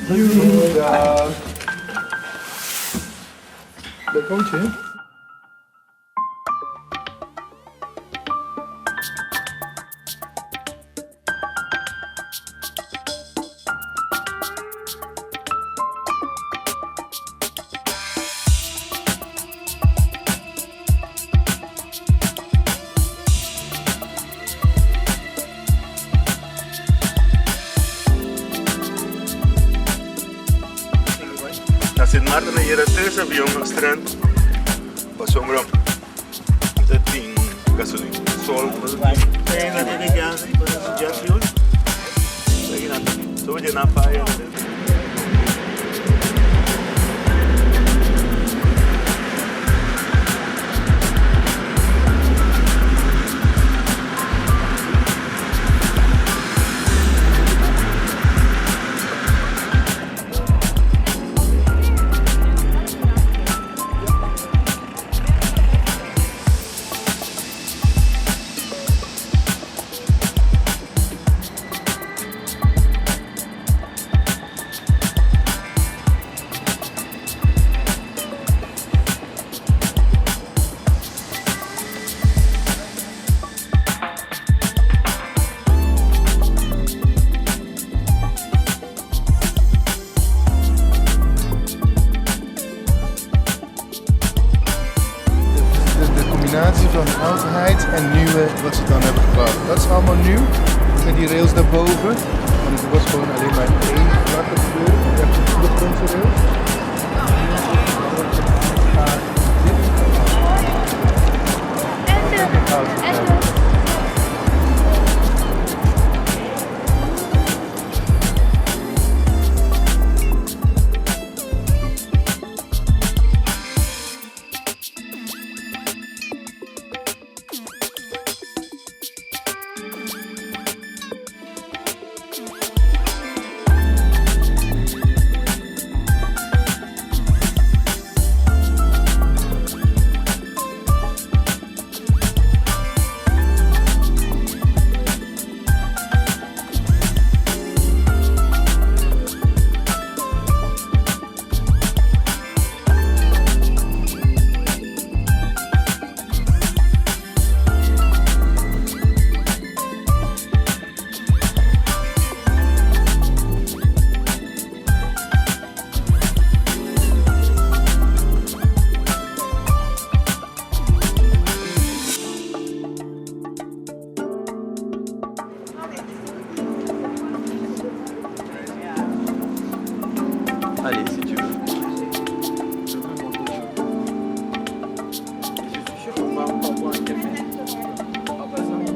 Dag. Leuk hondje. Nasi Marta na yera terça avião no strand. Passou um ramp. Você tem gasolina. Sol. Tem na dele que anda. Já fuel. Lagi nada. Só de na praia. Van oudheid en nieuwe wat ze dan hebben gebouwd. Dat is allemaal nieuw met die rails daarboven. Want het was gewoon alleen maar één vlakke kleur. Je hebt de ondergrondse rails. Allez, si tu veux. On va boire un café. En passant.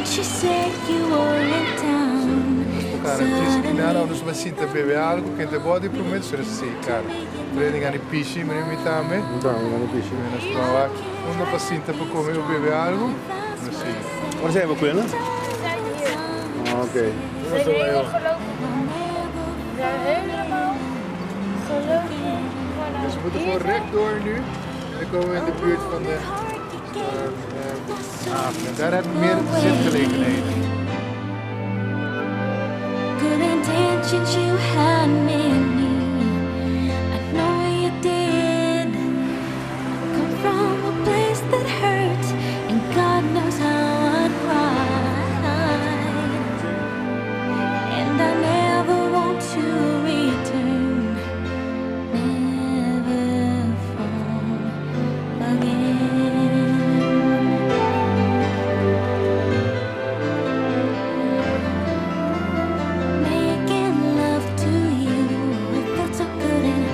She said you were in town. Cara, disse que nada, nos vai sinta beber algo, que te pode prometer assim, cara. Training aan die piscina, maar niet met me. Então, eu não picho. Nós vamos lá, onde para sinta para comer ou beber algo. Assim. Waar zijn we, Quinn? Oké. Zijn hier gelopen. Ja, helemaal moeten gewoon rechtdoor nu. En dan komen we in de buurt van de haven. En daar hebben we meer zitgelegenheden. Good intentions you had many. I know you did. Come from a place that hurts, and God knows how I cried. And I never want to return, never fall again. Making love to you, it felt so good and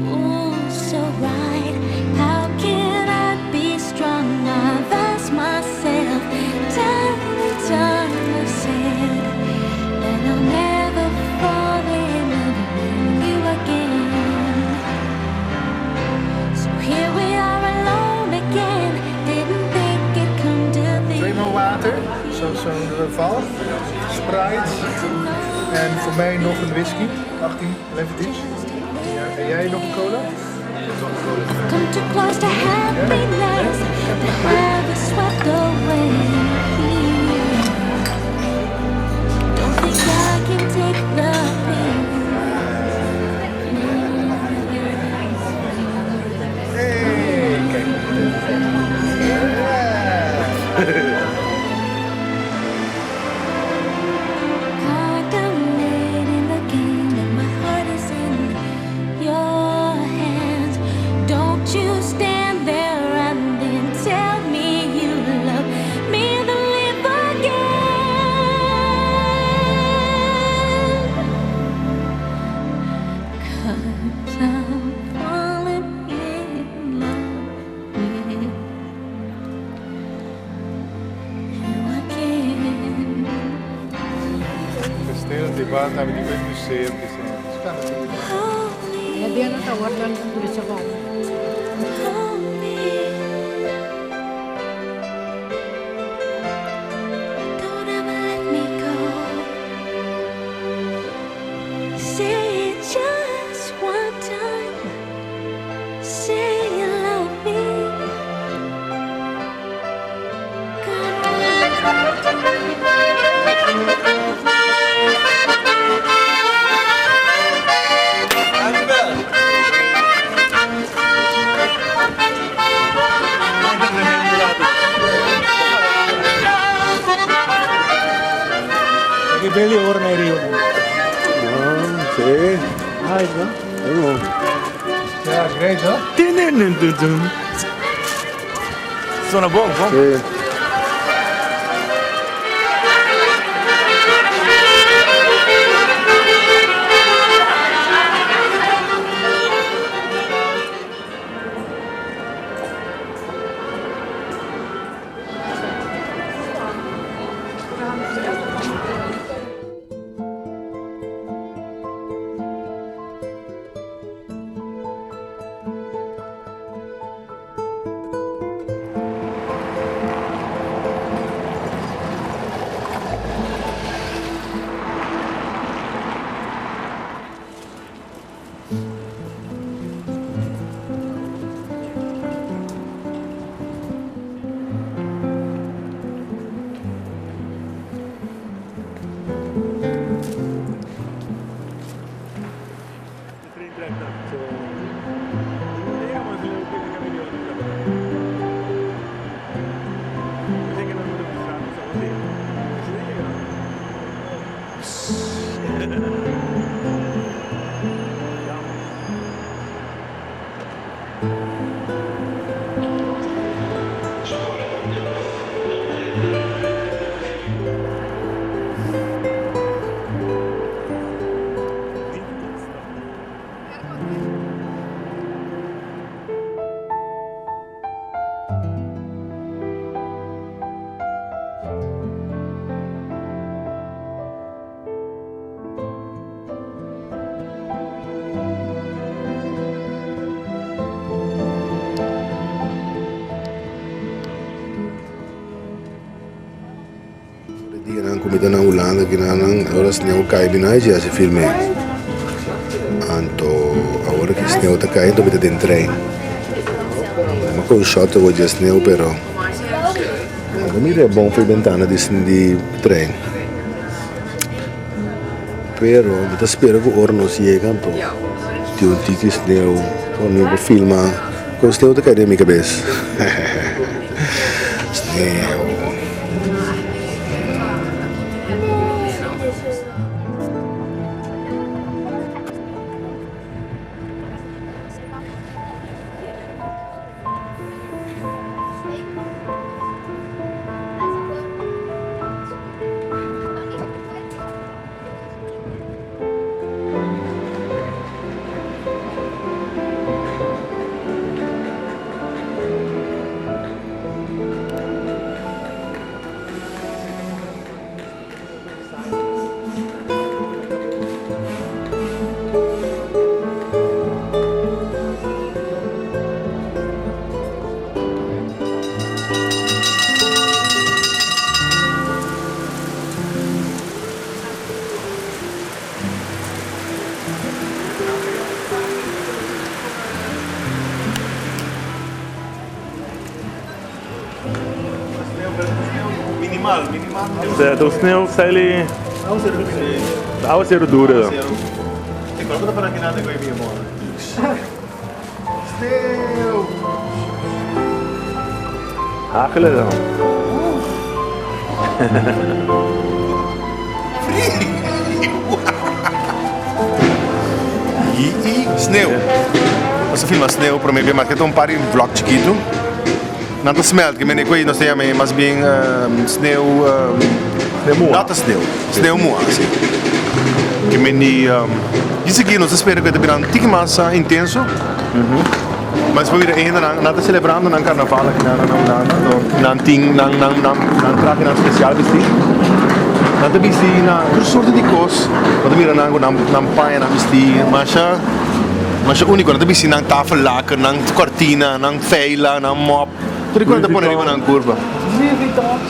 ooh, so right. How can I be strong? I've asked myself time and time. I've said that I'll never fall in love with you again. So here we are alone again. Didn't think it'd come to this. Tweemaal water, zo'n val. Sprite. En voor mij nog een whisky. 18 leventjes. Ja, en jij nog een cola? Come too close to happiness, to have it swept away. Don't think I can take the pain. Hey, kijk. Contemplating the game, and my heart is in your hands. Don't you stand there and then tell me you love me, then live again. 'Cause I'm falling in love with you again. Kasteel di Bata di quel museum che si Hold Ya dia natawar lang ulit sa bawah. me. Don't ever let me go. Say it just one time. Say you love me. Che belli orme Rio. No, sì. Ah, no? Oh. Ja, great hè? Suona buon, buon. Sì. Di nang kumita ng ulan, ginanang oras niya ko kaibinay siya sa filme. Anto, agora que sneeuw está caindo, vida de trem. Mas com shot hoje é sneeuw, pero... A mira é bom para a ventana de trem. Pero, eu espero que o horno chegue, então... Tem tique sneeuw, quando eu filmar, com o sneeuw está caindo na minha cabeça. Sneeuw. Minimal. Certo, o sneeuw sai ali. A outra é dura. Ik geloof dat we naar Canada gaan weer morgen. Sneeuw! Hakelen dan. Sneeuw. Você filma sneeuw, para mim, mas que um par em vlog chiquito. Não smelt, que me nem nós temos mais bem sneeuw, nata sneeuw, sneeuw moa, assim. Que me nem, isso aqui nós esperamos que tenha um tique mais intenso. Mas foi ainda nada celebrando no carnaval aqui não tem traje não especial vestido. Não tem vestido na tudo sorte de coisas. Quando mira não paia não vestido, mas o único não tem vestido na tafel laca, na cortina, na feila, na mop. Tudo quanto põe ali na curva.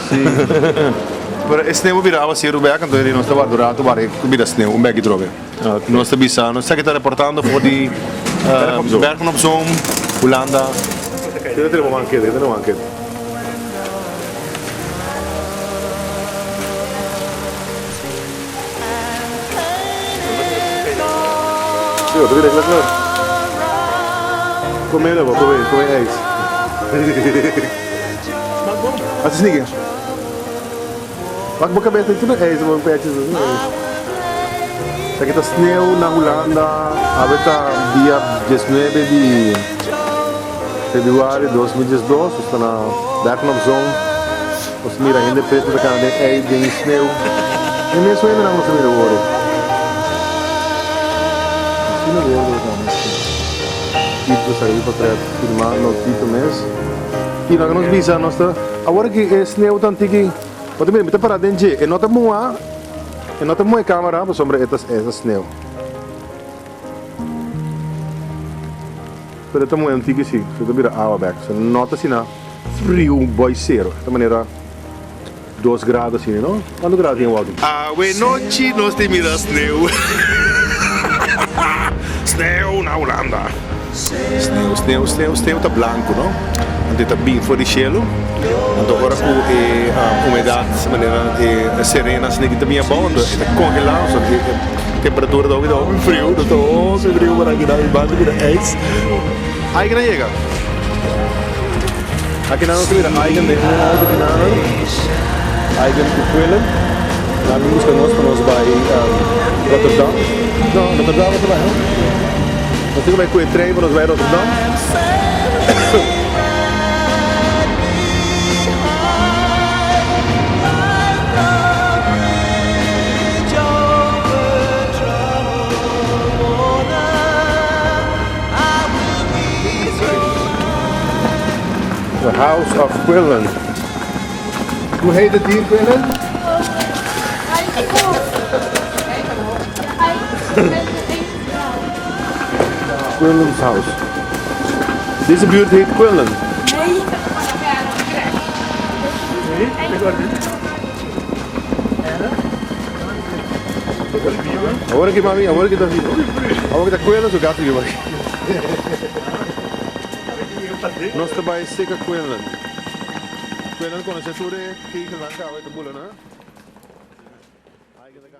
Sim. Pero esse sneeuw virava ser o beco, então ele não estava durado, mas vira sneeuw, um beco droga. Nós estamos bisa, nós estamos reportando voor die Bergen op Zoom, Holanda. Dit is een keer, dit is een keer. Io, tu vedi la come levo, come eis. Wat is niet? Wat moet ik bij het doen? Eis, maar een beetje zo. Aqui está sneeuw na Holanda, até dia 19 de fevereiro de 2012, está na Bergen op Zoom. Os mira ainda preto da cara de ei, de sneeuw. E mesmo ainda não se mira o ouro. Assim não é o ouro também. Tipo sair para filmar no tipo mês. E nós nos visa nós tá. Agora que é sneeuw tanto que, pode ver, me tá parado em e não tá moa. E não temos uma câmera para sobre essa sneeuw. Pero estamos antigo assim, você vira água back. Você nota assim na frio, boy zero. De maneira 2 graus assim, não? Quantos graus tem o áudio? Noite nós temos sneeuw. Sneeuw na Holanda. Sneeuw tá branco, não? Então tá bem fora de gelo. Então agora com a umidade, de maneira serena, assim que também é bom, está congelado, só que a temperatura da água é frio, então se frio para aqui na banda vira eis. Aí que não chega. Aqui não se vira eigen de eigen de Quillen. Lá vimos que nós vai Rotterdam. Não, Rotterdam é também, não? Nós temos que ir trem para nós vai Rotterdam. The House of Quillen. Hoe heet het hier, Quillen? Quillen's House. Deze buurt heet Quillen. Nee. Agora que mami, agora que tá assim. Agora que tá coelho, o gato que vai. Nós também seca coelho. Coelho quando você sure que lá cá vai te bula, né? Aí que tá